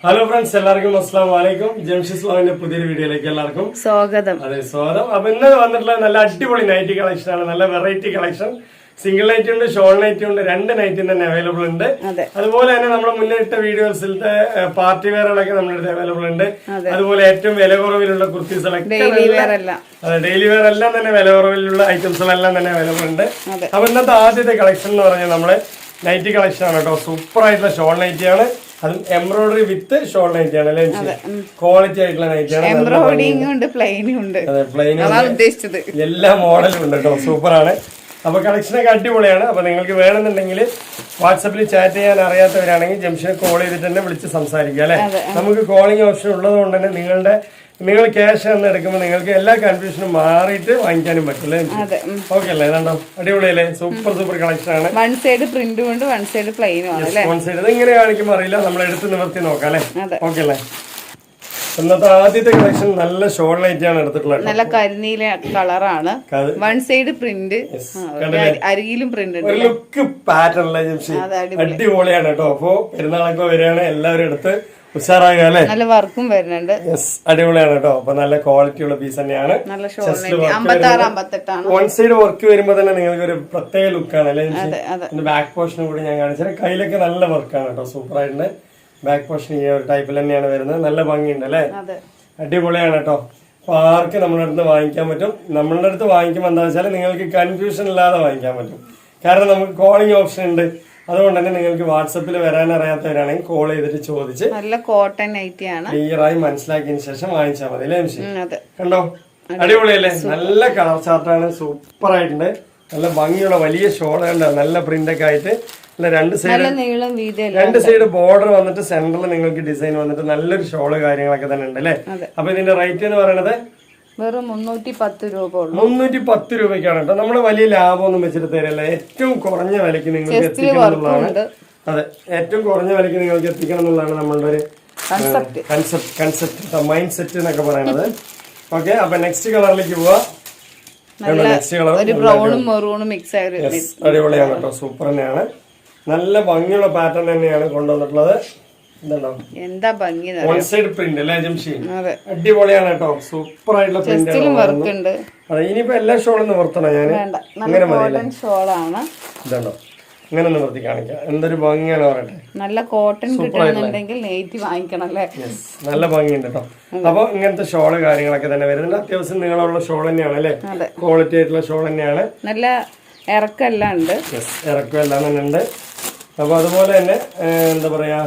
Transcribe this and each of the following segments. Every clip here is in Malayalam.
ഹലോ ഫ്രണ്ട്സ്, എല്ലാവർക്കും അസ്സലാമു അലൈക്കും. ജംഷിസ് വ്ളോഗിന്റെ പുതിയൊരു വീഡിയോയിലേക്ക് എല്ലാവർക്കും സ്വാഗതം. അതെ, സ്വാഗതം. അപ്പൊ ഇന്ന് വന്നിട്ടുള്ള നല്ല അടിപൊളി നൈറ്റി കളക്ഷൻ ആണ്. നല്ല വെറൈറ്റി കളക്ഷൻ. സിംഗിൾ നൈറ്റി ഉണ്ട്, ഷോൾ നൈറ്റി ഉണ്ട്, രണ്ട് നൈറ്റി തന്നെ അവൈലബിൾ ഉണ്ട്. അതുപോലെ തന്നെ നമ്മുടെ മുന്നിട്ട വീഡിയോസിലത്തെ പാർട്ടി വെയറുകളൊക്കെ നമ്മുടെ അടുത്ത് അവൈലബിൾ ഉണ്ട്. അതുപോലെ ഏറ്റവും വില കുറവിലുള്ള കുർത്തീസുകളൊക്കെ ഡെയിലി വെയർ എല്ലാം തന്നെ വില കുറവിലുള്ള ഐറ്റംസുകളെല്ലാം തന്നെ അവൈലബിൾ ഉണ്ട്. അപ്പൊ ഇന്നത്തെ ആദ്യത്തെ കളക്ഷൻ എന്ന് പറഞ്ഞാൽ നമ്മള് നൈറ്റി കളക്ഷൻ ആണ് കേട്ടോ. സൂപ്പർ ആയിട്ടുള്ള ഷോൾ നൈറ്റി ആണ്. അതും എംബ്രോയിഡറി വിത്ത് ഷോൾ നൈറ്റി ആണ് അല്ലേ? ക്വാളിറ്റി ആയിട്ടുള്ള നൈറ്റി ആണ്. എല്ലാ മോഡലും ഉണ്ട് കേട്ടോ. സൂപ്പർ ആണ്. അപ്പൊ കളക്ഷനൊക്കെ അടിപൊളിയാണ്. അപ്പൊ നിങ്ങൾക്ക് വേണമെന്നുണ്ടെങ്കിൽ വാട്സപ്പിൽ ചാറ്റ് ചെയ്യാൻ അറിയാത്തവരാണെങ്കിൽ ജംഷനെ കോൾ ചെയ്തിട്ട് തന്നെ വിളിച്ച് സംസാരിക്കുക അല്ലെ. നമുക്ക് കോളിംഗ് ഓപ്ഷൻ ഉള്ളത് കൊണ്ട് തന്നെ നിങ്ങൾ ക്യാഷ് എന്ന് എടുക്കുമ്പോൾ നിങ്ങൾക്ക് എല്ലാ കൺഫ്യൂഷനും മാറിയിട്ട് വാങ്ങിക്കാനും പറ്റില്ലേ? ഓക്കെ അല്ലേ? ഇതുണ്ടോ? അടിപൊളിയല്ലേ? സൂപ്പർ കളക്ഷൻ ആണ്. വൺ സൈഡ് പ്രിന്റും ഉണ്ട്, വൺ സൈഡ് പ്ലെയിനും ആണ്. വൺ സൈഡ് ഇത് ഇങ്ങനെ കാണിക്കുമ്പോൾ അറിയില്ല, നമ്മൾ എടുത്ത് നിവർത്തി നോക്കാം അല്ലെ? ഓക്കെ അല്ലേ? ഇന്നത്തെ ആദ്യത്തെ കളക്ഷൻ നല്ല ഷോൾ നൈറ്റി ആണ് എടുത്തിട്ടുള്ളത്. നല്ല കരിനീല കളറാണ്. വൺ സൈഡ് പ്രിന്റ്, അരിയിലും പ്രിന്റ് ഉണ്ട്. ലുക്ക് പാറ്റേൺ അല്ലേ ജംഷി? അടിപൊളിയാണ് കേട്ടോ. അപ്പൊ പെരുന്നാളൊക്കെ വരികയാണ്, എല്ലാവരും എടുത്ത് ഉഷാറാകുക അല്ലെ? നല്ല വർക്കും വരുന്നുണ്ട്. അടിപൊളിയാണ് കേട്ടോ. അപ്പൊ നല്ല ക്വാളിറ്റി ഉള്ള പീസ് തന്നെയാണ്. വൺ സൈഡ് വർക്ക് വരുമ്പോ തന്നെ നിങ്ങൾക്ക് ഒരു പ്രത്യേക ലുക്കാണ് അല്ലെ? ബാക്ക് പോർഷനും കൂടി ഞാൻ കാണിച്ചാൽ കയ്യിലൊക്കെ നല്ല വർക്കാണ് കേട്ടോ. സൂപ്പർ ആയിട്ടുണ്ട്. ബാക്ക് പോർഷൻ ഈ ഒരു ടൈപ്പിൽ തന്നെയാണ് വരുന്നത്. നല്ല ഭംഗിയുണ്ട് അല്ലെ? അടിപൊളിയാണ് കേട്ടോ. അപ്പൊ ആർക്ക് നമ്മളുടെ അടുത്ത് വാങ്ങിക്കാൻ പറ്റും. നമ്മളുടെ അടുത്ത് വാങ്ങിക്കുമ്പോൾ എന്താ വെച്ചാൽ നിങ്ങൾക്ക് കൺഫ്യൂഷൻ ഇല്ലാതെ വാങ്ങിക്കാൻ പറ്റും. കാരണം നമുക്ക് കോളിംഗ് ഓപ്ഷൻ ഉണ്ട്. അതുകൊണ്ട് തന്നെ നിങ്ങൾക്ക് വാട്സപ്പിൽ വരാൻ അറിയാത്തവരാണെങ്കിൽ കോൾ ചെയ്തിട്ട് ചോദിച്ച് നല്ല കോട്ടൺ നൈറ്റി ആണ് ക്ലിയറായി മനസ്സിലാക്കിയതിന് ശേഷം വാങ്ങിച്ചാൽ മതി അല്ലേ? കണ്ടോ? അടിപൊളിയല്ലേ? നല്ല കളർ ചാർട്ടാണ്. സൂപ്പർ ആയിട്ടുണ്ട്. നല്ല ഭംഗിയുള്ള വലിയ ഷോൾ ഉണ്ട്. നല്ല പ്രിന്റ് ഒക്കെ ആയിട്ട് രണ്ട് സൈഡ് ബോർഡർ വന്നിട്ട് സെന്ററിൽ നിങ്ങൾക്ക് ഡിസൈൻ വന്നിട്ട് നല്ലൊരു ഷോള് കാര്യങ്ങളൊക്കെ തന്നെ ഉണ്ട് അല്ലേ? അപ്പൊ ഇതിന്റെ റേറ്റ് എന്ന് പറയുന്നത് വെറും 310 രൂപ. 310 രൂപയ്ക്കാണ് കേട്ടോ. നമ്മള് വലിയ ലാഭമൊന്നും വെച്ചിട്ട് തരില്ല. ഏറ്റവും കുറഞ്ഞ വിലക്ക് നിങ്ങൾക്ക് എത്തിക്കണം എന്നുള്ളതാണ്. അതെ, ഏറ്റവും കുറഞ്ഞ വിലക്ക് നിങ്ങൾക്ക് എത്തിക്കണം എന്നുള്ളതാണ് നമ്മളുടെ ഒരു കൺസെപ്റ്റ് മൈൻഡ് സെറ്റ് എന്നൊക്കെ പറയുന്നത്. ഓക്കെ, അപ്പൊ നെക്സ്റ്റ് കളറിലേക്ക് പോവാ. നെക്സ്റ്റ് കളർ അടിപൊളിയാണ് കേട്ടോ. സൂപ്പർ തന്നെയാണ്. നല്ല ഭംഗിയുള്ള പാറ്റേൺ തന്നെയാണ് കൊണ്ടുവന്നിട്ടുള്ളത്. എന്താ ഭംഗി! വൺ സൈഡ് പ്രിന്റ് അല്ലേ ജംഷി? അടിപൊളിയാണ് കേട്ടോ. സൂപ്പർ ആയിട്ടുള്ള പ്രിന്റ് ആണ്. അതെ, ഇനിയിപ്പോ എല്ലാ ഷോളും നിവർത്തണം. ഞാൻ അങ്ങനെ ഷോളാണ്. ഇതുണ്ടോ? ഇങ്ങനെ നിവർത്തി കാണിക്കാം. എന്തൊരു ഭംഗിയാണ് പറയട്ടെ. നല്ല കോട്ടൺ കിട്ടുന്നുണ്ടെങ്കിൽ നെയ്റ്റി വാങ്ങിക്കണം അല്ലേ? നല്ല ഭംഗിയുണ്ട് കേട്ടോ. അപ്പൊ ഇങ്ങനത്തെ ഷോള് കാര്യങ്ങളൊക്കെ തന്നെ വരുന്നുണ്ട്. അത്യാവശ്യം നീളമുള്ള ഷോൾ തന്നെയാണ് അല്ലെ? ക്വാളിറ്റി ആയിട്ടുള്ള ഷോൾ തന്നെയാണ്. നല്ല ഇറക്കെല്ലാം ഉണ്ട്. ഇറക്കം എല്ലാം തന്നെ ഉണ്ട്. അപ്പൊ അതുപോലെ തന്നെ എന്താ പറയാ,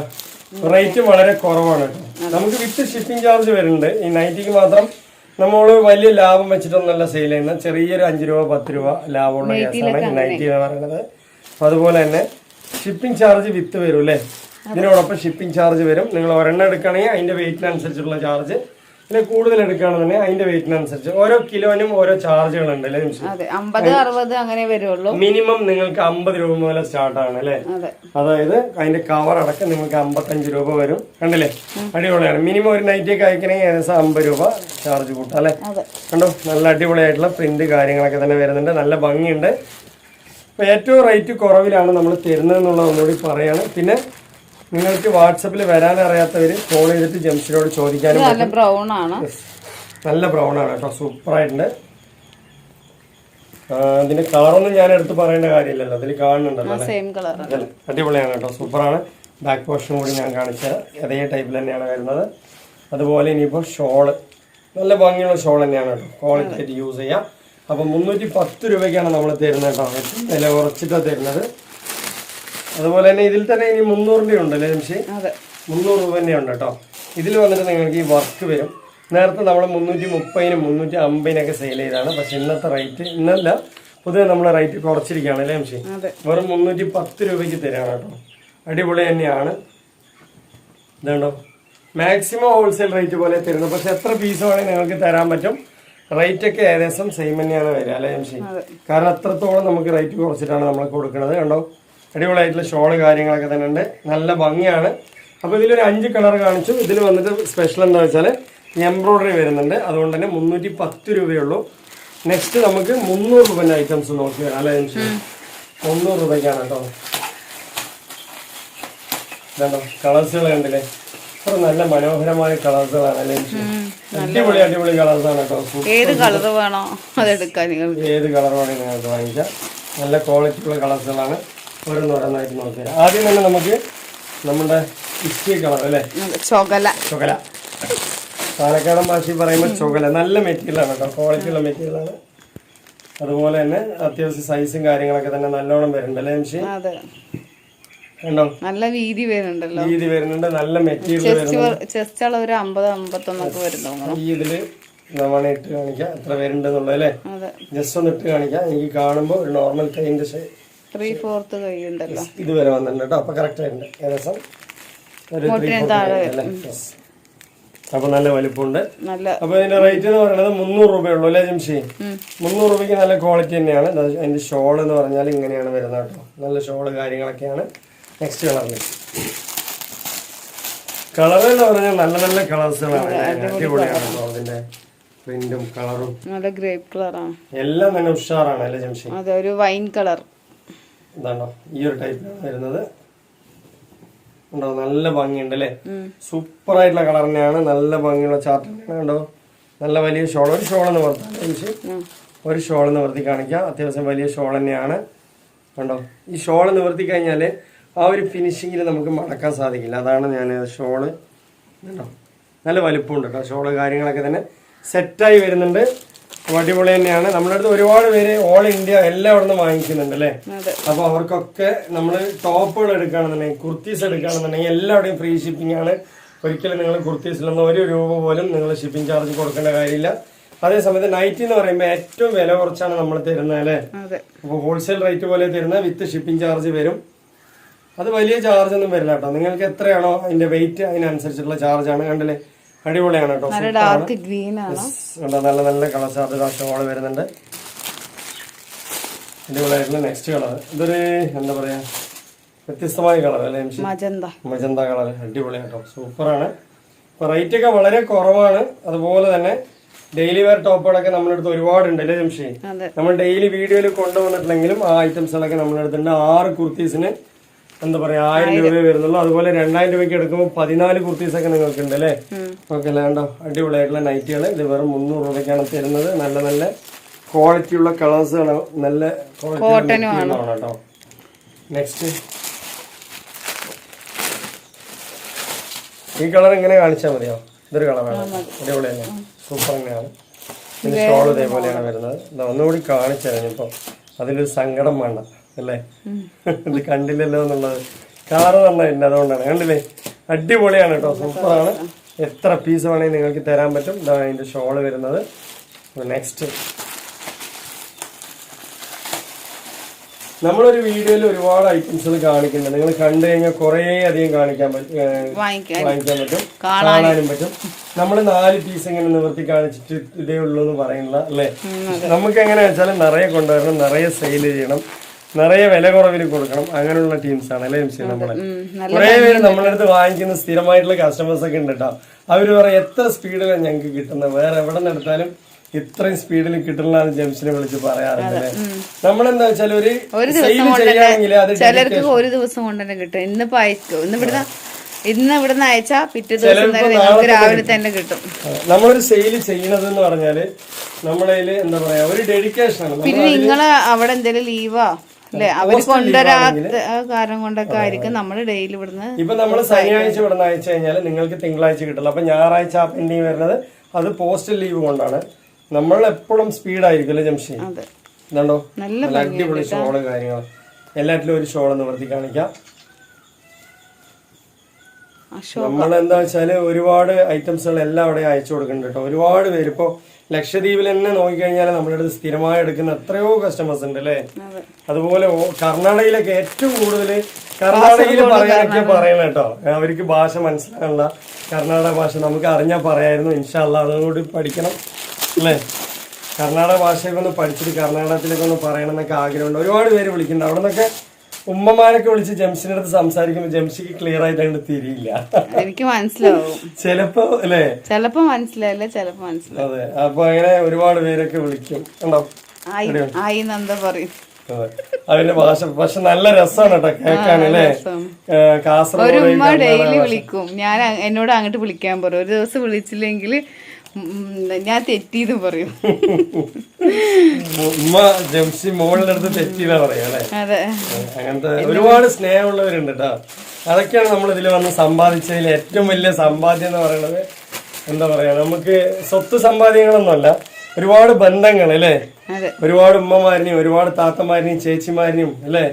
റേറ്റ് വളരെ കുറവാണ് കേട്ടോ. നമുക്ക് വിത്ത് ഷിപ്പിംഗ് ചാർജ് വരുന്നുണ്ട്. ഈ നൈറ്റിക്ക് മാത്രം നമ്മള് വലിയ ലാഭം വെച്ചിട്ടൊന്നല്ല സെയിൽ ചെയ്യുന്നത്. ചെറിയൊരു 5 രൂപ 10 രൂപ ലാഭമുള്ള കേസാണ് നൈറ്റി എന്ന് പറയുന്നത്. അപ്പൊ അതുപോലെ തന്നെ ഷിപ്പിംഗ് ചാർജ് വിത്ത് വരും അല്ലേ? ഇതിനോടൊപ്പം ഷിപ്പിംഗ് ചാർജ് വരും. നിങ്ങൾ ഒരെണ്ണം എടുക്കുകയാണെങ്കിൽ അതിന്റെ വെയിറ്റിനനുസരിച്ചുള്ള ചാർജ്, പിന്നെ കൂടുതൽ എടുക്കുകയാണെന്നുണ്ടെങ്കിൽ അതിന്റെ വെയിറ്റിനനുസരിച്ച് ഓരോ കിലോനും ഓരോ ചാർജുകൾ ഉണ്ട് അല്ലേ? 50-60 അങ്ങനെ വരുള്ളൂ. മിനിമം നിങ്ങൾക്ക് 50 രൂപ മുതൽ സ്റ്റാർട്ട് ആണ് അല്ലേ? അതായത് അതിന്റെ കവർ അടക്കം നിങ്ങൾക്ക് 55 രൂപ വരും. കണ്ടില്ലേ? അടിപൊളിയാണ്. മിനിമം ഒരു നൈറ്റിയൊക്കെ അയക്കണമെങ്കിൽ ഏകദേശം 50 രൂപ ചാർജ് കൂട്ടാം അല്ലെ? കണ്ടോ? നല്ല അടിപൊളിയായിട്ടുള്ള പ്രിന്റ് കാര്യങ്ങളൊക്കെ തന്നെ വരുന്നുണ്ട്. നല്ല ഭംഗിയുണ്ട്. അപ്പൊ ഏറ്റവും റേറ്റ് കുറവിലാണ് നമ്മൾ തരുന്നത് എന്നുള്ളത് ഒന്നുകൂടി പറയാണ്. പിന്നെ നിങ്ങൾക്ക് വാട്സപ്പിൽ വരാൻ അറിയാത്തവര് കോൾ ചെയ്തിട്ട് ജംഷിനോട് ചോദിക്കാനും. നല്ല ബ്രൗൺ ആണ് കേട്ടോ. സൂപ്പർ ആയിട്ടുണ്ട്. ഇതിന്റെ കളറൊന്നും ഞാൻ എടുത്ത് പറയേണ്ട കാര്യമില്ലല്ലോ, അതിൽ കാണുന്നുണ്ടല്ലോ. അടിപൊളിയാണ് കേട്ടോ. സൂപ്പറാണ്. ബാക്ക് പോർഷൻ കൂടി ഞാൻ കാണിച്ചത് അതേ ടൈപ്പിൽ തന്നെയാണ് വരുന്നത്. അതുപോലെ ഇനിയിപ്പോൾ ഷോള് നല്ല ഭംഗിയുള്ള ഷോൾ തന്നെയാണ് കേട്ടോ. ക്വാളിറ്റി ആയിട്ട് യൂസ് ചെയ്യാം. അപ്പൊ 310 രൂപയ്ക്കാണ് നമ്മൾ തരുന്നത് കേട്ടോ. വില കുറച്ചിട്ടാണ് തരുന്നത്. അതുപോലെ തന്നെ ഇതിൽ തന്നെ ഇനി 300 ഉണ്ട് അല്ലേ ജംഷി? 300 രൂപ തന്നെയുണ്ട് കേട്ടോ. ഇതിൽ വന്നിട്ട് നിങ്ങൾക്ക് ഈ വർക്ക് വരും. നേരത്തെ നമ്മൾ 330-നും 350-നൊക്കെ സെയിൽ ചെയ്താണ്. പക്ഷെ ഇന്നത്തെ റേറ്റ് ഇന്നല്ല, പൊതുവെ നമ്മളെ റേറ്റ് കുറച്ചിരിക്കുകയാണ് അല്ലേ ജംഷി? വെറും 310 രൂപയ്ക്ക് തരാണ് കേട്ടോ. അടിപൊളി തന്നെയാണ്. ഇതുണ്ടോ? മാക്സിമം ഹോൾസെയിൽ റേറ്റ് പോലെ തരുന്നത്. പക്ഷെ എത്ര പീസ് വേണമെങ്കിൽ നിങ്ങൾക്ക് തരാൻ പറ്റും. റേറ്റ് ഒക്കെ ഏകദേശം സെയിം തന്നെയാണ് വരിക അല്ലേ ജംഷി? കാരണം അത്രത്തോളം നമുക്ക് റേറ്റ് കുറച്ചിട്ടാണ് നമ്മൾ കൊടുക്കുന്നത്. കണ്ടോ? അടിപൊളിയായിട്ടുള്ള ഷോള് കാര്യങ്ങളൊക്കെ തന്നെ ഉണ്ട്. നല്ല ഭംഗിയാണ്. അപ്പോൾ ഇതിലൊരു 5 കളർ കാണിച്ചു. ഇതിൽ വന്നിട്ട് സ്പെഷ്യൽ എന്താ വെച്ചാൽ എംബ്രോയിഡറി വരുന്നുണ്ട്. അതുകൊണ്ട് തന്നെ 310 രൂപയുള്ളൂ. നെക്സ്റ്റ് നമുക്ക് 300 രൂപന്റെ ഐറ്റംസ് നോക്കി വരാം അല്ലേ? 300 രൂപയ്ക്കാണ് കേട്ടോ. ഇതാണോ കളേഴ്സുകൾ കണ്ടില്ലേ? അത്ര നല്ല മനോഹരമായ കളേഴ്സുകളാണ് അല്ലേ? അടിപൊളി അടിപൊളി കളേഴ്സാണ് കേട്ടോ. ഏത് കളർ വേണോ അതെടുക്കാൻ നിങ്ങൾക്ക്, ഏത് കളർ വേണമെങ്കിൽ നിങ്ങൾക്ക് വാങ്ങിക്കാം. നല്ല ക്വാളിറ്റിയുള്ള കളേഴ്സുകളാണ്. ഓരോന്നോരോന്നായിട്ട് നോക്കിയാൽ ആദ്യം തന്നെ നമുക്ക് നമ്മുടെ ഇഷ്ടി കളർ അല്ലേ, ചൊകല. ചൊകല പാലക്കാടൻ ഭാഷയിൽ പറയുമ്പോൾ ചൊകല. നല്ല മെറ്റീരിയലാണ് കേട്ടോ, ക്വാളിറ്റിയുള്ള മെറ്റീരിയലാണ്. അതുപോലെ തന്നെ അത്യാവശ്യം സൈസും കാര്യങ്ങളൊക്കെ തന്നെ നല്ലോണം വരുന്നുണ്ട് അല്ലേ നിമിഷം? കണ്ടോ, നല്ല വീതി വരുന്നുണ്ടല്ലോ. വീതി വരുന്നുണ്ട്, നല്ല മെറ്റീരിയൽ വരുന്നുണ്ട്. ചെസ്റ്റ് അളവ് ഒരു 50-51 വരുന്നു. ഈ ഇതില് നമ്മൾ ഇട്ട് കാണിക്കാം എത്ര വരുന്നുണ്ടെന്നുള്ളത് അല്ലേ? ജസ്റ്റ് ഒന്ന് ഇട്ട് കാണിക്കാം. എനിക്ക് കാണുമ്പോൾ ഒരു നോർമൽ കൈന്റെ 3/4 കൈ ഉണ്ടല്ലോ, ഇത് വരെ വന്നിട്ടുണ്ട് കേട്ടോ. അപ്പൊ കറക്റ്റ് ആയിട്ടുണ്ട്. ഏകദേശം ഒരു 3/4 അല്ലേ? അപ്പൊ നല്ല വലിപ്പമുണ്ട്. അപ്പൊ ഇതിന്റെ റേറ്റ് എന്ന് പറയുന്നത് 300 രൂപയുള്ളൂ അല്ലേ ജംഷി? 300 രൂപയ്ക്ക് നല്ല ക്വാളിറ്റി തന്നെയാണ്. അതിന്റെ ഷോൾ എന്ന് പറഞ്ഞാൽ ഇങ്ങനെയാണ് വരുന്നത് കേട്ടോ. നല്ല ഷോള് കാര്യങ്ങളൊക്കെയാണ്. നെക്സ്റ്റ് കളറിൽ കളർ എന്ന് പറഞ്ഞാൽ നല്ല നല്ല കളേഴ്സുകളാണ്. അടിപൊളിയാണ് അതിന്റെ പ്രിന്റും കളറും. നല്ല ഗ്രേപ്പ് കളറാണ്. എല്ലാം തന്നെ ഉഷാറാണ് അല്ലേ ജംഷി? അതെ, ഒരു വൈൻ കളർ. ഇതാണോ ഈ ഒരു ടൈപ്പിലാണ് വരുന്നത്. ഉണ്ടോ, നല്ല ഭംഗിയുണ്ട് അല്ലേ? സൂപ്പർ ആയിട്ടുള്ള കളർ തന്നെയാണ്. നല്ല ഭംഗിയുള്ള ചാർട്ട് തന്നെയാണ്. കണ്ടോ, നല്ല വലിയ ഷോൾ. ഒരു ഷോൾ എന്ന് നിർത്താം, ഒരു ഷോൾ നിവർത്തി കാണിക്കാം. അത്യാവശ്യം വലിയ ഷോൾ തന്നെയാണ്. കണ്ടോ, ഈ ഷോൾ നിവർത്തി കഴിഞ്ഞാൽ ആ ഒരു ഫിനിഷിങ്ങിൽ നമുക്ക് മടക്കാൻ സാധിക്കില്ല. അതാണ് ഞാൻ ഷോള്. കണ്ടോ, നല്ല വലിപ്പമുണ്ട് കേട്ടോ. ഷോള് കാര്യങ്ങളൊക്കെ തന്നെ സെറ്റായി വരുന്നുണ്ട്. അടിപൊളി തന്നെയാണ്. നമ്മുടെ അടുത്ത് ഒരുപാട് പേര് ഓൾ ഇന്ത്യ എല്ലായിടത്തും വാങ്ങിക്കുന്നുണ്ട് അല്ലേ? അപ്പൊ അവർക്കൊക്കെ നമ്മൾ ടോപ്പുകൾ എടുക്കുകയാണെന്നുണ്ടെങ്കിൽ, കുർത്തീസ് എടുക്കുകയാണെന്നുണ്ടെങ്കിൽ എല്ലാവരുടെയും ഫ്രീ ഷിപ്പിംഗ് ആണ്. ഒരിക്കലും നിങ്ങൾ കുർത്തീസിലൊന്നും 1 രൂപ പോലും നിങ്ങൾ ഷിപ്പിംഗ് ചാർജ് കൊടുക്കേണ്ട കാര്യമില്ല. അതേസമയത്ത് നൈറ്റി എന്ന് പറയുമ്പോൾ ഏറ്റവും വില കുറച്ചാണ് നമ്മൾ തരുന്നത് അല്ലേ? അപ്പോൾ ഹോൾസെയിൽ റേറ്റ് പോലെ തരുന്നത് വിത്ത് ഷിപ്പിംഗ് ചാർജ് വരും. അത് വലിയ ചാർജ് ഒന്നും വരില്ല കേട്ടോ. നിങ്ങൾക്ക് എത്രയാണോ അതിന്റെ വെയിറ്റ് അതിനനുസരിച്ചുള്ള ചാർജാണ്. കണ്ടില്ലേ, അടിപൊളിയാണ് കേട്ടോ. നല്ല നല്ല കളർ ചാർജ് ഷോള് വരുന്നുണ്ട്. അടിപൊളിയായിട്ടുള്ള നെക്സ്റ്റ് കളർ. ഇതൊരു എന്താ പറയാ, വ്യത്യസ്തമായ കളർ അല്ലേ? Magenta colour. അടിപൊളിയാട്ടോ, സൂപ്പറാണ്. ഇപ്പൊ റേറ്റ് ഒക്കെ വളരെ കുറവാണ്. അതുപോലെ തന്നെ ഡെയിലി വെയർ ടോപ്പുകളൊക്കെ നമ്മുടെ അടുത്ത് ഒരുപാടുണ്ട് അല്ലേ ജംഷി? നമ്മൾ ഡെയിലി വീഡിയോയിൽ കൊണ്ടുവന്നിട്ടില്ലെങ്കിലും ആ ഐറ്റംസുകളൊക്കെ നമ്മുടെ അടുത്തുണ്ട്. 6 കുർത്തീസിന് എന്താ പറയാ 1000 രൂപയെ വരുന്നുള്ളൂ. അതുപോലെ 2000 രൂപയ്ക്ക് എടുക്കുമ്പോൾ 14 കുർത്തീസൊക്കെ നിങ്ങൾക്ക് ഉണ്ട് അല്ലേ? ഓക്കെ അല്ലേ? കണ്ടോ, അടിപൊളിയായിട്ടുള്ള നൈറ്റുകൾ. ഇത് വെറും 300 രൂപയ്ക്കാണ് തരുന്നത്. നല്ല നല്ല ക്വാളിറ്റിയുള്ള കളേഴ്സുകളാണ്. നല്ല ക്വാളിറ്റി കേട്ടോ. നെക്സ്റ്റ് ഈ കളർ ഇങ്ങനെ കാണിച്ചാൽ മതിയോ? ഇതൊരു കളറാണ്. അടിപൊളിയല്ലേ, സൂപ്പർ തന്നെയാണ്. ഇതിന്റെ ഷോൾ ഇതേപോലെയാണ് വരുന്നത്. ഒന്നുകൂടി കാണിച്ചു കഴിഞ്ഞപ്പോ അതിലൊരു സങ്കടം വേണ്ട അല്ലേ? ഇത് കണ്ടില്ലല്ലോ എന്നുള്ളത്. കളറ് നന്നായിട്ടുണ്ട്, അതുകൊണ്ടാണ്. കണ്ടില്ലേ, അടിപൊളിയാണ് കേട്ടോ, സൂപ്പറാണ്. എത്ര പീസ് വേണമെങ്കിൽ നിങ്ങൾക്ക് തരാൻ പറ്റും. ഇതാണ് അതിന്റെ ഷോള് വരുന്നത്. നെക്സ്റ്റ് നമ്മളൊരു വീഡിയോയിൽ ഒരുപാട് ഐറ്റംസുകൾ കാണിക്കുന്നുണ്ട്. നിങ്ങൾ കണ്ടു കഴിഞ്ഞാൽ കുറേ അധികം വാങ്ങിക്കാൻ പറ്റും, കാണാനും പറ്റും. നമ്മൾ 4 പീസ് ഇങ്ങനെ നിവർത്തി കാണിച്ചിട്ട് ഇതേ ഉള്ളൂ എന്ന് പറയുന്നില്ല അല്ലേ? നമുക്ക് എങ്ങനെയാ വെച്ചാൽ നിറയെ കൊണ്ടുവരണം, നിറയെ സെയിൽ ചെയ്യണം, നിറയെ വില കുറവിൽ കൊടുക്കണം. അങ്ങനെയുള്ള ടീംസാണ് അല്ലേ മിസ്? നമ്മളെ കുറെ പേര് നമ്മളെ അടുത്ത് വാങ്ങിക്കുന്ന സ്ഥിരമായിട്ടുള്ള കസ്റ്റമേഴ്സ് ഒക്കെ ഉണ്ട് കേട്ടോ. അവര് പറയും എത്ര സ്പീഡിലാണ് ഞങ്ങൾക്ക് കിട്ടുന്നത്, വേറെ എവിടെ നിന്ന് എടുത്താലും ഇത്രയും സ്പീഡിൽ കിട്ടണമെന്നാണ് ജെംസിനെ വിളിച്ച് പറയാറുണ്ട്. നമ്മളെന്താ വെച്ചാൽ ഒരു ചെയ്യാമെങ്കിൽ അത് ചിലർക്ക് ഒരു ദിവസം കൊണ്ട് തന്നെ കിട്ടും. ഇന്ന് ഇവിടുന്ന് അയച്ചാ പിറ്റേ ദിവസം രാവിലെ തന്നെ കിട്ടും. നമ്മളൊരു സെയിൽ ചെയ്യണത് എന്ന് പറഞ്ഞാല് നമ്മളതില് എന്താ പറയാ ഒരു ഡെഡിക്കേഷൻ ആണ്. പിന്നെ നിങ്ങള് അവിടെ എന്തെങ്കിലും ലീവാ അല്ലെ, അവര് കൊണ്ടുവരാത്ത കാരണം കൊണ്ടൊക്കെ ആയിരിക്കും നമ്മള് ഡെയിലി ഇവിടുന്ന്. ഇപ്പൊ നമ്മള് ശനിയാഴ്ച ഇവിടുന്ന് അയച്ചു കഴിഞ്ഞാൽ നിങ്ങൾക്ക് തിങ്കളാഴ്ച കിട്ടില്ല. അപ്പൊ ഞായറാഴ്ച പെൻഡിങ് വരുന്നത് അത് പോസ്റ്റൽ ലീവ് കൊണ്ടാണ്. നമ്മൾ എപ്പോഴും സ്പീഡായിരിക്കും അല്ലേ ജംഷി? ഇതുണ്ടോ, നല്ല അടിപൊളി ഷോള് കാര്യങ്ങൾ. എല്ലാറ്റിലും ഒരു ഷോൾ നിവർത്തി കാണിക്കാം. നമ്മളെന്താ വെച്ചാല് ഒരുപാട് ഐറ്റംസുകൾ എല്ലാം അവിടെ അയച്ചു കൊടുക്കുന്നുണ്ട് കേട്ടോ. ഒരുപാട് പേര് ഇപ്പൊ ലക്ഷദ്വീപിൽ തന്നെ നോക്കിക്കഴിഞ്ഞാൽ നമ്മുടെ അടുത്ത് സ്ഥിരമായി എടുക്കുന്ന എത്രയോ കസ്റ്റമേഴ്സ് ഉണ്ട് അല്ലേ? അതുപോലെ കർണാടകയിലൊക്കെ ഏറ്റവും കൂടുതൽ കർണാടകയിൽ പറയാനൊക്കെ പറയണം കേട്ടോ. അവർക്ക് ഭാഷ മനസ്സിലാകാനുള്ള കർണാടക ഭാഷ നമുക്ക് അറിഞ്ഞാൽ പറയായിരുന്നു. ഇൻഷാ അല്ലാഹ് അതുകൂടി പഠിക്കണം അല്ലേ? കർണാടക ഭാഷയൊക്കെ ഒന്ന് പഠിച്ചിട്ട് കർണാടകത്തിലേക്ക് ഒന്ന് പറയണം എന്നൊക്കെ ആഗ്രഹമുണ്ട്. ഒരുപാട് പേര് വിളിക്കുന്നുണ്ട്. അവിടെ നിന്നൊക്കെ ഉമ്മമാരൊക്കെ വിളിച്ച് ജംഷിന്റെ അടുത്ത് സംസാരിക്കുമ്പോൾ ജംഷിക്ക് ക്ലിയർ ആയിട്ട് അങ്ങോട്ട് തിരിയില്ല. എനിക്ക് മനസ്സിലാവും ചിലപ്പോ അല്ലേ? ചിലപ്പോ മനസ്സിലായില്ല, ചിലപ്പോ മനസ്സിലാവും. അതെ, അപ്പൊ അങ്ങനെ ഒരുപാട് പേരൊക്കെ വിളിക്കും. ഉണ്ടോ എന്താ പറയും അതിന്റെ ഭാഷ പക്ഷെ നല്ല രസമാണ് കേട്ടോ കേൾക്കാനല്ലേ. ഒരു കാസർഗോഡ് ഉമ്മ ഡെയിലി വിളിക്കും, ഞാൻ എന്നോട് അങ്ങോട്ട് വിളിക്കാൻ പറയും. ഒരു ദിവസം വിളിച്ചില്ലെങ്കിൽ ഞാൻ തെറ്റിന്ന് പറയും. ഉമ്മ ജംഷി മോളുടെ അടുത്ത് തെറ്റിയില്ല പറയാ അല്ലെ. അതെ, അങ്ങനത്തെ ഒരുപാട് സ്നേഹമുള്ളവരുണ്ട് കേട്ടോ. അതൊക്കെയാണ് നമ്മൾ ഇതിൽ വന്ന് സമ്പാദിച്ചതിൽ ഏറ്റവും വലിയ സമ്പാദ്യം എന്ന് പറയുന്നത്. എന്താ പറയാ, നമുക്ക് സ്വത്ത് സമ്പാദ്യങ്ങളൊന്നുമല്ല, ഒരുപാട് ബന്ധങ്ങൾ അല്ലേ. ഒരുപാട് ഉമ്മമാരിനെയും ഒരുപാട് താത്തമാരിനെയും ചേച്ചിമാരിനെയും അല്ലേ,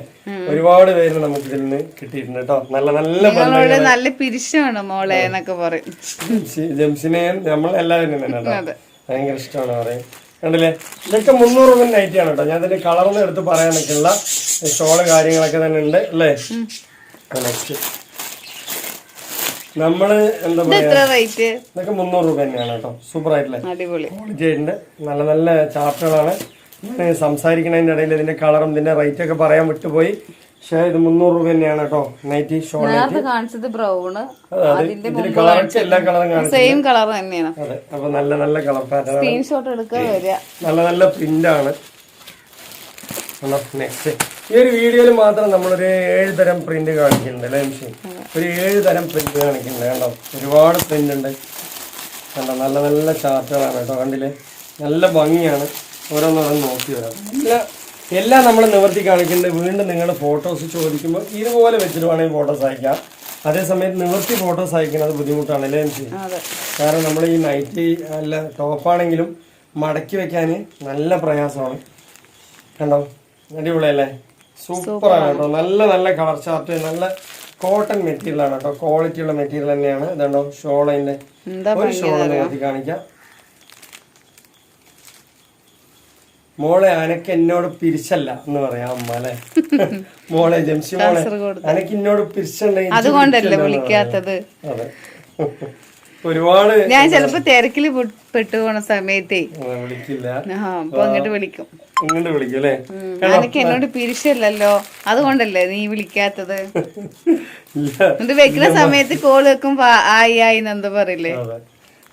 ഒരുപാട് പേര് നമുക്ക് ഇതിൽ നിന്ന് കിട്ടിയിട്ടുണ്ട് കേട്ടോ. നല്ല നല്ല ബന്ധങ്ങൾ, നല്ല പിരിശമാണ് മോളെ എന്നൊക്കെ പറയും. ജംഷിനെയും നമ്മൾ എല്ലാവരും തന്നെ കേട്ടോ ഭയങ്കര ഇഷ്ടമാണ് പറയും. കണ്ടില്ലേ, ഇതൊക്കെ 300 രൂപ നൈറ്റിയാണ് കേട്ടോ. ഞാൻ ഇതിന്റെ കളർന്ന് എടുത്ത് പറയാനൊക്കെയുള്ള ഷോള് കാര്യങ്ങളൊക്കെ തന്നെ ഉണ്ട് അല്ലേ. നെക്സ്റ്റ് നമ്മള് എന്താ പറയാ, ഇതൊക്കെ 300 രൂപ തന്നെയാണ് കേട്ടോ. സൂപ്പർ ആയിട്ടില്ലേ, ക്വാളിറ്റി ആയിട്ടുണ്ട്. നല്ല നല്ല ചാർട്ടുകളാണ്. ഞാൻ സംസാരിക്കുന്നതിന്റെ ഇടയിൽ ഇതിന്റെ കളറും ഇതിന്റെ റേറ്റ് ഒക്കെ പറയാൻ വിട്ടുപോയി. പക്ഷെ ഇത് 300 രൂപ തന്നെയാണ് കേട്ടോ. നൈറ്റി ഷോൾ കാണിച്ചത് ബ്രൗണ്, ഇതിന്റെ കളറൊക്കെ എല്ലാ കളറും കാണിച്ചു, സെയിം കളർ തന്നെയാണ്. അതെ, അപ്പൊ നല്ല നല്ല കളർ പാറ്റേൺ, സ്ക്രീൻഷോട്ട് എടുക്കാൻ വരിക. നല്ല നല്ല പ്രിന്റ് ആണ്. നെക്സ്റ്റ് ഈ ഒരു വീഡിയോയിൽ മാത്രം നമ്മളൊരു 7 തരം പ്രിന്റ് കാണിക്കുന്നുണ്ട് അല്ലേ മിഷൻ. ഒരു 7 തരം പ്രിന്റ് കാണിക്കുന്നുണ്ട് കണ്ടോ. ഒരുപാട് പ്രിന്റ് ഉണ്ട് കണ്ടോ. നല്ല നല്ല ചാർട്ടുകളാണ് കേട്ടോ. കണ്ടില്ലേ, നല്ല ഭംഗിയാണ്. ഓരോന്നോരോന്ന് നോക്കി വരാം. എല്ലാം നമ്മൾ നിവർത്തി കാണിക്കുന്നുണ്ട്. വീണ്ടും നിങ്ങൾ ഫോട്ടോസ് ചോദിക്കുമ്പോൾ ഇതുപോലെ വെച്ചിട്ട് വേണമെങ്കിൽ ഫോട്ടോസ് അയക്കാം. അതേസമയത്ത് നിവർത്തി ഫോട്ടോസ് അയക്കുന്നത് ബുദ്ധിമുട്ടാണ് അല്ലേ മിഷൻ. കാരണം നമ്മൾ ഈ നൈറ്റി അല്ല ടോപ്പാണെങ്കിലും മടക്കി വെക്കാൻ നല്ല പ്രയാസമാണ് കണ്ടോ. അടിപൊളിയല്ലേ, സൂപ്പറാണ് കേട്ടോ. നല്ല നല്ല കളർ ചാർട്ട്, നല്ല കോട്ടൺ മെറ്റീരിയൽ ആണ് കേട്ടോ. ക്വാളിറ്റി ഉള്ള മെറ്റീരിയൽ തന്നെയാണ്. ഇതുണ്ടോ ഷോൾ, അതിന്റെ ഒരു ഷോൾ നോക്കി കാണിക്കാം. മോളെ അനക്ക് എന്നോട് പിരിച്ചല്ല എന്ന് പറയാം അമ്മ അല്ലെ. മോളെ ജംഷി മോളെ അനക്ക് എന്നോട് പിരിച്ചുണ്ടെങ്കിൽ അതുകൊണ്ടല്ലേ വിളിക്കാത്തത്. അതെ, ഒരുപാട് ഞാൻ ചിലപ്പോ തിരക്കില് പെട്ടുപോണ സമയത്തേ വിളിക്കില്ല, അപ്പൊ അങ്ങോട്ട് വിളിക്കും. ഇങ്ങോട്ട് വിളിക്കും അല്ലേ. എനിക്ക് എന്നോട് പിരിച്ചല്ലോ, അതുകൊണ്ടല്ലേ നീ വിളിക്കാത്തത്. ഇത് വെക്കുന്ന സമയത്ത് കോള് വെക്കുമ്പോ ആയി ആയി എന്താ പറയില്ലേ,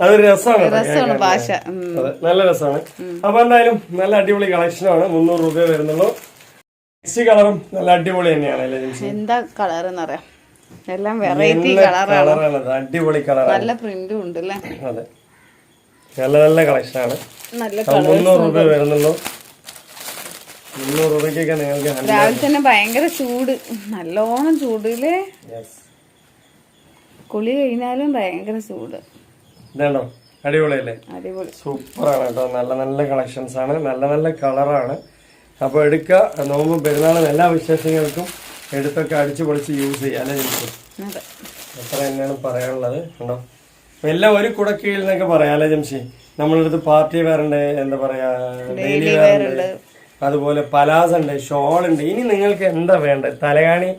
അതൊരു രസമാണ്, രസമാണ് ഭാഷ, നല്ല രസമാണ്. അപ്പൊ എന്തായാലും നല്ല അടിപൊളി കളക്ഷനാണ്. 300 രൂപ വരുന്നുള്ളൂ. നെക്സ്റ്റ് കളറും നല്ല അടിപൊളി തന്നെയാണ്. എന്താ കളർ എന്നറിയാം, എല്ലാം വെറൈറ്റി കളറാണ്, അടിപൊളി കളർ, നല്ല പ്രിന്റും ഉണ്ട് അല്ലേ. അതെ, നല്ല നല്ല കളക്ഷനാണ്. നല്ല 300 രൂപ വരുന്നുള്ളൂ. 300 രൂപയ്ക്കൊക്കെ നിങ്ങൾക്ക് രാവിലെ തന്നെ ഭയങ്കര ചൂട്, നല്ലോണം ചൂടില്ലേ. കുളി കഴിഞ്ഞാലും ഭയങ്കര ചൂട്. ഇതാണോ അടിപൊളിയല്ലേ, അടിപൊളി സൂപ്പറാണ് കേട്ടോ. നല്ല നല്ല കളക്ഷൻസ് ആണ്, നല്ല നല്ല കളറാണ്. അപ്പോൾ എടുക്കുക, നോമ്പ് പെരുന്നാളും എല്ലാ വിശേഷങ്ങൾക്കും എടുത്തൊക്കെ അടിച്ചു പൊളിച്ച് യൂസ് ചെയ്യുക അല്ലേ ജംഷി. അത്ര തന്നെയാണ് പറയാനുള്ളത് കേട്ടോ. എല്ലാം ഒരു കുടക്കീഴിൽ എന്നൊക്കെ പറയാം അല്ലേ ജംഷി. നമ്മളടുത്ത് പാർട്ടി വെയർ ഉണ്ട്, എന്താ പറയാ ഡെയിലി വെയർ ഉണ്ട്, അതുപോലെ പലാസ ഉണ്ട്, ഷോൾ ഉണ്ട്. ഇനി നിങ്ങൾക്ക് എന്താ വേണ്ടത്, തലകാണി,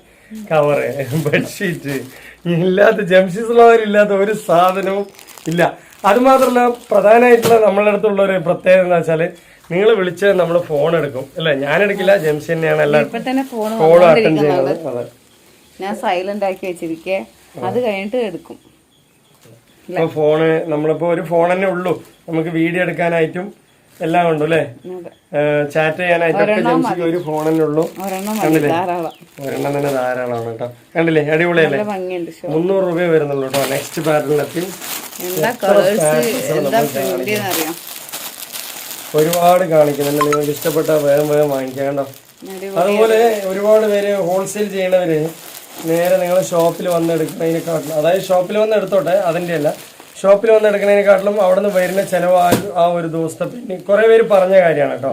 കവറ്, ബെഡ്ഷീറ്റ്, ഇല്ലാത്ത ജംഷി സ്ലോവരില്ലാത്ത ഒരു സാധനവും ഇല്ല. അത് മാത്രമല്ല, പ്രധാനമായിട്ടുള്ള നമ്മളുടെ അടുത്തുള്ള ഒരു പ്രത്യേകത എന്താ വെച്ചാല്, നിങ്ങൾ വിളിച്ച് നമ്മൾ ഫോൺ എടുക്കും അല്ലെ. ഞാൻ എടുക്കില്ല, ജംഷി തന്നെയാണ് എല്ലാം ഫോൺ അറ്റൻഡ് ചെയ്യുന്നത്. അതെ, ഞാൻ സൈലന്റ് ആക്കി വെച്ചിരിക്കേ, അത് കഴിഞ്ഞിട്ട് എടുക്കും. ഫോണ് നമ്മളിപ്പോ ഒരു ഫോൺ തന്നെ ഉള്ളൂ, നമുക്ക് വീഡിയോ എടുക്കാനായിട്ടും എല്ലാം ഉണ്ട് അല്ലേ, ചാറ്റ് ചെയ്യാനായിട്ടൊക്കെ ജംഷിക്ക് ഒരു ഫോൺ തന്നെ ഉള്ളൂ. കണ്ടില്ലേ, ഒരെണ്ണം തന്നെ ധാരാളമാണ് കേട്ടോ. കണ്ടില്ലേ, അടിപൊളിയല്ലേ. 300 രൂപ വരുന്നുള്ളൂ കേട്ടോ. നെക്സ്റ്റ് പാറ്റേണിലെത്തി ഒരുപാട് കാണിക്കുന്നുണ്ട്. നിങ്ങൾക്ക് ഇഷ്ടപ്പെട്ട വേഗം വേഗം വാങ്ങിക്കാം കേട്ടോ. അതുപോലെ ഒരുപാട് പേര് ഹോൾസെയിൽ ചെയ്യണവര് നേരെ നിങ്ങൾ ഷോപ്പിൽ വന്ന് എടുക്കുന്നതിനെക്കാട്ടിലും, അതായത് ഷോപ്പിൽ വന്ന് എടുത്തോട്ടെ, അതിന്റെ അല്ല, ഷോപ്പിൽ വന്ന് എടുക്കുന്നതിനെക്കാട്ടിലും അവിടെ നിന്ന് വരുന്ന ചെലവ് ആ ഒരു ദിവസത്തെ, പിന്നെ കുറെ പേര് പറഞ്ഞ കാര്യമാണ് കേട്ടോ.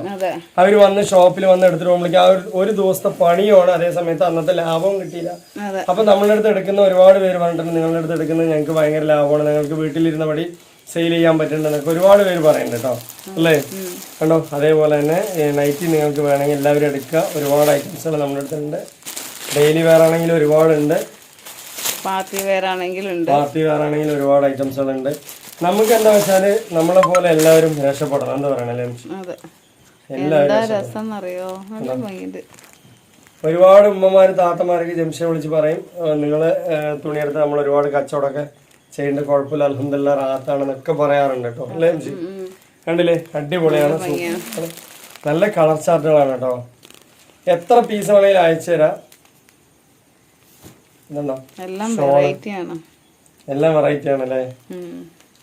അവര് വന്ന് ഷോപ്പിൽ വന്ന് എടുത്തിട്ട് പോകുമ്പോഴേക്കും ആ ഒരു ദിവസത്തെ പണിയാണ്, അതേ സമയത്ത് അന്നത്തെ ലാഭവും കിട്ടിയില്ല. അപ്പൊ നമ്മളുടെ അടുത്ത് എടുക്കുന്ന ഒരുപാട് പേര് പറഞ്ഞിട്ടുണ്ട്, നിങ്ങളുടെ അടുത്ത് എടുക്കുന്നത് ഞങ്ങൾക്ക് ഭയങ്കര ലാഭമാണ്, ഞങ്ങൾക്ക് വീട്ടിലിരുന്ന പടി സെയിൽ ചെയ്യാൻ പറ്റുന്നുണ്ടെന്നൊക്കെ ഒരുപാട് പേര് പറയുന്നുണ്ട് കേട്ടോ അല്ലേ. കണ്ടോ, അതേപോലെ തന്നെ നൈറ്റി നിങ്ങൾക്ക് വേണമെങ്കിൽ എല്ലാവരും എടുക്കുക. ഒരുപാട് ഐറ്റംസുകൾ നമ്മുടെ അടുത്തുണ്ട്. ഡെയിലി വെയർ ആണെങ്കിൽ ഒരുപാടുണ്ട്, പാർട്ടി വെയർ ആണെങ്കിൽ ഒരുപാട് ഐറ്റംസുകളുണ്ട്. നമുക്ക് എന്താ വെച്ചാല് നമ്മളെ പോലെ എല്ലാവരും രക്ഷപ്പെടണം, എന്താ പറയണല്ലേ. ഒരുപാട് ഉമ്മമാര് താത്തമാരൊക്കെ ജംഷെ വിളിച്ച് പറയും, നിങ്ങള് തുണിയെടുത്ത് നമ്മൾ ഒരുപാട് കച്ചവടമൊക്കെ ചെയ്യേണ്ട, കുഴപ്പമില്ല, അൽഹംദുലില്ലാ റാഹത്താണെന്നൊക്കെ പറയാറുണ്ട് കേട്ടോ അല്ലേ ജംഷി. കണ്ടില്ലേ, അടിപൊളിയാണ്, നല്ല കളർ ചാർട്ടുകളാണ് കേട്ടോ. എത്ര പീസ് വേണമെങ്കിലും അയച്ചു തരാം. ഇതുണ്ടോ, എല്ലാം വെറൈറ്റി ആണ്. എല്ലാം വെറൈറ്റി ആണല്ലേ.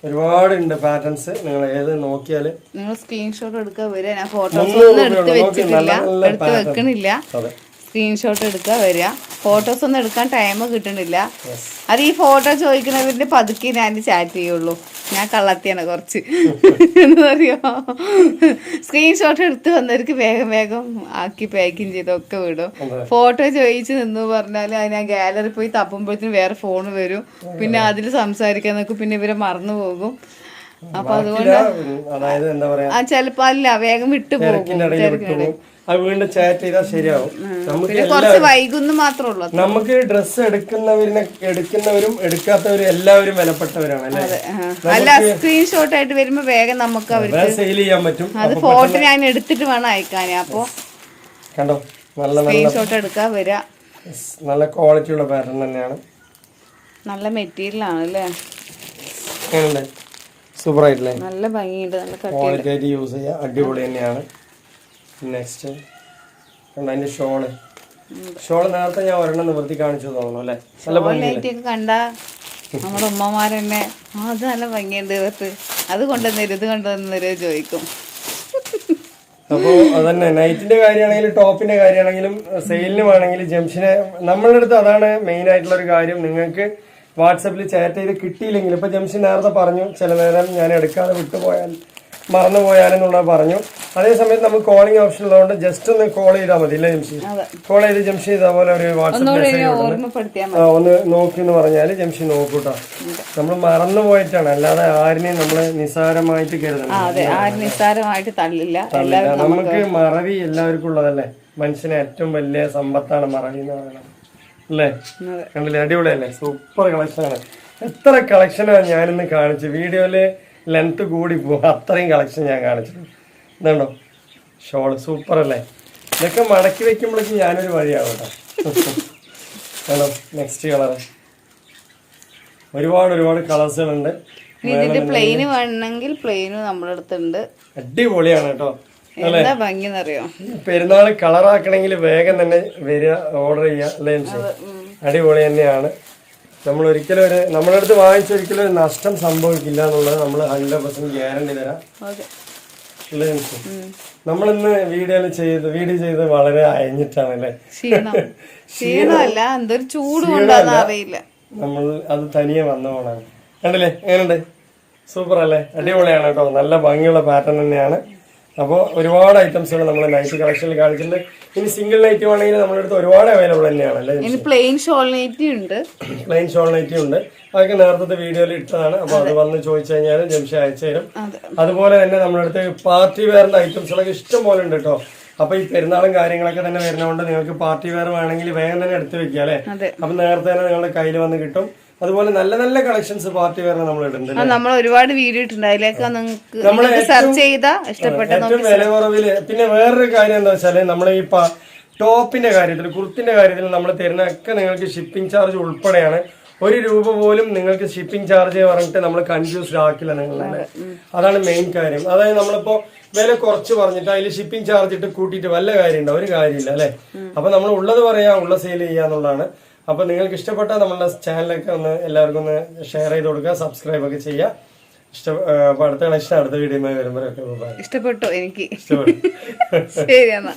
ഒരുപാടുണ്ട് പാറ്റേൺസ്. നിങ്ങൾ ഏത് നോക്കിയാല് നിങ്ങൾ സ്ക്രീൻഷോട്ട് എടുക്കുക വരിക. ഞാൻ ഫോട്ടോസ് ഒന്നും എടുത്ത് വെച്ചിട്ടില്ല, എടുത്ത് വെക്കണില്ല. സ്ക്രീൻഷോട്ട് എടുക്കുക വരിക. ഫോട്ടോസ് ഒന്നും എടുക്കാൻ ടൈം കിട്ടണില്ല. അത് ഈ ഫോട്ടോ ചോദിക്കുന്നവരുടെ പതുക്കെ ഞാൻ ചാറ്റ് ചെയ്യുള്ളൂ. ഞാൻ കള്ളത്തിയാണ് കുറച്ച്. എന്നറിയോ, സ്ക്രീൻഷോട്ട് എടുത്ത് വന്നവർക്ക് വേഗം വേഗം ആക്കി പാക്കിങ് ചെയ്തൊക്കെ വിടും. ഫോട്ടോ ചോദിച്ച് നിന്ന് പറഞ്ഞാൽ അത് ഞാൻ ഗാലറി പോയി തപ്പുമ്പോഴത്തേന് വേറെ ഫോൺ വരും. പിന്നെ അതിൽ സംസാരിക്കാൻ നോക്കും. പിന്നെ ഇവരെ മറന്നു പോകും. അപ്പൊ അതുകൊണ്ട് ചിലപ്പോ അല്ല വേഗം വിട്ടുപോകും. വീണ്ടും ചാറ്റ് ചെയ്താൽ ശരിയാവും. കുറച്ച് വൈകുന്നു മാത്രമേ ഉള്ളൂ. നമുക്ക് ഡ്രസ്സ് എടുക്കുന്നവരും എടുക്കാത്തവരും എല്ലാവരും വിലപ്പെട്ടവരാണ് അല്ലേ. അല്ല സ്ക്രീൻഷോട്ട് ആയിട്ട് വരുമ്പോ വേഗം നമുക്ക് അവർക്ക് സെയിൽ ചെയ്യാൻ പറ്റും. അത് ഫോട്ടോ ഞാൻ എടുത്തിട്ട് വേണം അയക്കാൻ. അപ്പൊ കണ്ടോ, നല്ല സ്ക്രീൻഷോട്ട് എടുക്കാൻ വരിക. നല്ല ക്വാളിറ്റി ഉള്ള പാറ്റേൺ തന്നെയാണ്. നല്ല മെറ്റീരിയൽ ആണ് അല്ലേ. സൂപ്പർ ആയിട്ടില്ലേ, നല്ല ഭംഗിയുണ്ട്. നല്ല ക്വാളിറ്റി ആയിട്ട് യൂസ് ചെയ്യാം. അടിപൊളി തന്നെയാണ്. നെക്സ്റ്റ് കണ്ടോ, അതിന്റെ ഷോള് നേരത്തെ ഞാൻ ഒരെണ്ണം നിവർത്തി കാണിച്ചു തോന്നുന്നു അല്ലേ. നല്ല ഭംഗിയൊക്കെ കണ്ട നമ്മുടെ ഉമ്മമാരെന്നെ അത് നല്ല ഭംഗിയുണ്ട് ഇവർക്ക്, അത് കൊണ്ടുവന്നരും ഇത് കൊണ്ടുവന്നരും ചോദിക്കും. അപ്പോൾ അതന്നെ നൈറ്റിന്റെ കാര്യമാണെങ്കിലും ടോപ്പിന്റെ കാര്യമാണെങ്കിലും സെയിലിന് വേണമെങ്കിൽ ജംഷനെ നമ്മളുടെ അടുത്ത് അതാണ് മെയിൻ ആയിട്ടുള്ള ഒരു കാര്യം. നിങ്ങൾക്ക് വാട്സപ്പിൽ ചാറ്റ് ചെയ്ത് കിട്ടിയില്ലെങ്കിൽ ഇപ്പൊ ജംഷൻ നേരത്തെ പറഞ്ഞു ചില നേരം ഞാൻ എടുക്കാതെ വിട്ടുപോയാൽ മറന്നു പോയാലെന്നുള്ളത് പറഞ്ഞു. അതേസമയത്ത് നമുക്ക് കോളിംഗ് ഓപ്ഷൻ ഉള്ളതുകൊണ്ട് ജസ്റ്റ് ഒന്ന് കോൾ ചെയ്താൽ മതി അല്ലേ ജംഷി. കോൾ ചെയ്ത് ജംഷി ഇതേപോലെ ഒരു വാട്സപ്പ് മെസ്സേജ് ഒന്ന് നോക്കി എന്ന് പറഞ്ഞാൽ ജംഷി നോക്കൂട്ടോ. നമ്മൾ മറന്നു പോയിട്ടാണ്, അല്ലാതെ ആരിനെയും നമ്മള് നിസ്സാരമായിട്ട് കരുതണം. തള്ളില്ല. നമുക്ക് മറവി എല്ലാവർക്കും ഉള്ളതല്ലേ. മനുഷ്യന് ഏറ്റവും വലിയ സമ്പത്താണ് മറവി എന്ന് പറയുന്നത് അല്ലേ. കണ്ടില്ലേ, അടിപൊളിയല്ലേ, സൂപ്പർ കളക്ഷനാണ്. എത്ര കളക്ഷനാണ് ഞാനിന്ന് കാണിച്ചു. വീഡിയോയില് ലെങ്ത് കൂടി പോകും, അത്രയും കളക്ഷൻ ഞാൻ കാണിച്ചിട്ടുണ്ട്. ഇതുണ്ടോ ഷോള്, സൂപ്പർ അല്ലേ. ഇതൊക്കെ മടക്കി വെക്കുമ്പോഴേക്കും ഞാനൊരു വഴിയാവും കേട്ടോ. നെക്സ്റ്റ് കളറ് ഒരുപാട് കളേഴ്സുകളുണ്ട്. ഇതിന്റെ പ്ലെയിന് വേണമെങ്കിൽ പ്ലെയിനും നമ്മുടെ അടുത്തുണ്ട്. അടിപൊളിയാണ് കേട്ടോ. എന്താ ഭംഗിന്നറിയോ, പെരുന്നാള് കളറാക്കണമെങ്കിൽ വേഗം തന്നെ വരിക, ഓർഡർ ചെയ്യുക അല്ലേ. അടിപൊളി തന്നെയാണ്. നമ്മൾ ഒരിക്കലും നമ്മുടെ അടുത്ത് വാങ്ങിച്ച ഒരിക്കലും ഒരു നഷ്ടം സംഭവിക്കില്ല എന്നുള്ളത് നമ്മൾ 100% ഗ്യാരണ്ടി തരാം. നമ്മളിന്ന് വീഡിയോ ചെയ്ത് വളരെ അയഞ്ഞിട്ടാണ് അല്ലേ. ക്ഷീണമല്ല, എന്തൊരു ചൂട് കൊണ്ടാന്ന് അറിയില്ല. നമ്മൾ അത് തനിയെ വന്ന പോണാണ്. കണ്ടില്ലേ എങ്ങനെയുണ്ട്, സൂപ്പർ അല്ലേ, അടിപൊളിയാണ് കേട്ടോ. നല്ല ഭംഗിയുള്ള പാറ്റേൺ തന്നെയാണ്. അപ്പോൾ ഒരുപാട് ഐറ്റംസുകൾ നമ്മൾ നൈറ്റ് കളക്ഷനിൽ കാണിച്ചിട്ടുണ്ട്. ഇനി സിംഗിൾ നൈറ്റ് വേണമെങ്കിൽ നമ്മുടെ അടുത്ത് ഒരുപാട് അവൈലബിൾ തന്നെയാണ് അല്ലേ. പ്ലെയിൻ ഷോൾ നൈറ്റി ഉണ്ട്, അതൊക്കെ നേരത്തെ വീഡിയോയിൽ ഇട്ടതാണ്. അപ്പൊ അത് വന്ന് ചോദിച്ചു കഴിഞ്ഞാൽ ജംഷി അയച്ചു തരും. അതുപോലെ തന്നെ നമ്മുടെ അടുത്ത് പാർട്ടി വെയറിന്റെ ഐറ്റംസുകളൊക്കെ ഇഷ്ടം പോലെ ഉണ്ട് കേട്ടോ. അപ്പൊ ഈ പെരുന്നാളും കാര്യങ്ങളൊക്കെ തന്നെ വരുന്നതുകൊണ്ട് നിങ്ങൾക്ക് പാർട്ടി വെയർ വേണമെങ്കിൽ വേഗം തന്നെ എടുത്ത് വെക്കുക അല്ലെ. അപ്പൊ നേരത്തെ തന്നെ നിങ്ങളുടെ കയ്യിൽ വന്ന് കിട്ടും. അതുപോലെ നല്ല നല്ല കളക്ഷൻസ് പാർട്ടി വെയർ നമ്മൾ ഇടുന്നുണ്ട്. നമ്മൾ ഒരുപാട് വീഡിയോ ഇട്ടുണ്ട്, അതിലേക്ക് നിങ്ങൾക്ക് സെർച്ച് ചെയ്താ ഇഷ്ടപ്പെട്ട ഏറ്റവും വില കുറവില്. പിന്നെ വേറൊരു കാര്യം എന്താ വെച്ചാല് നമ്മൾ ഈ ടോപ്പിന്റെ കാര്യത്തിൽ, കുർത്തിന്റെ കാര്യത്തിൽ നമ്മൾ തരുന്നതൊക്കെ നിങ്ങൾക്ക് ഷിപ്പിംഗ് ചാർജ് ഉൾപ്പെടെയാണ്. ₹1 പോലും നിങ്ങൾക്ക് ഷിപ്പിംഗ് ചാർജ് പറഞ്ഞിട്ട് നമ്മൾ കൺഫ്യൂസ്ഡ് ആക്കില്ല നിങ്ങളെ. അതാണ് മെയിൻ കാര്യം. അതായത് നമ്മളിപ്പോ വില കുറച്ച് പറഞ്ഞിട്ട് അതിൽ ഷിപ്പിംഗ് ചാർജ് ഇട്ട് കൂട്ടിയിട്ട് വല്ല കാര്യമുണ്ടോ? ഒരു കാര്യമില്ല അല്ലെ. അപ്പൊ നമ്മൾ ഉള്ളത് പറയാ, ഉള്ള സെയിൽ ചെയ്യാന്നുള്ളതാണ്. അപ്പൊ നിങ്ങൾക്ക് ഇഷ്ടപ്പെട്ട നമ്മളുടെ ചാനലൊക്കെ ഒന്ന് എല്ലാവർക്കും ഒന്ന് ഷെയർ ചെയ്ത് കൊടുക്കുക, സബ്സ്ക്രൈബ് ഒക്കെ ചെയ്യുക. അപ്പൊ അടുത്ത കളക്ഷൻ അടുത്ത വീഡിയോ വരുമ്പോഴൊക്കെ ഇഷ്ടപ്പെട്ടു എനിക്ക്. ശരി എന്നാ.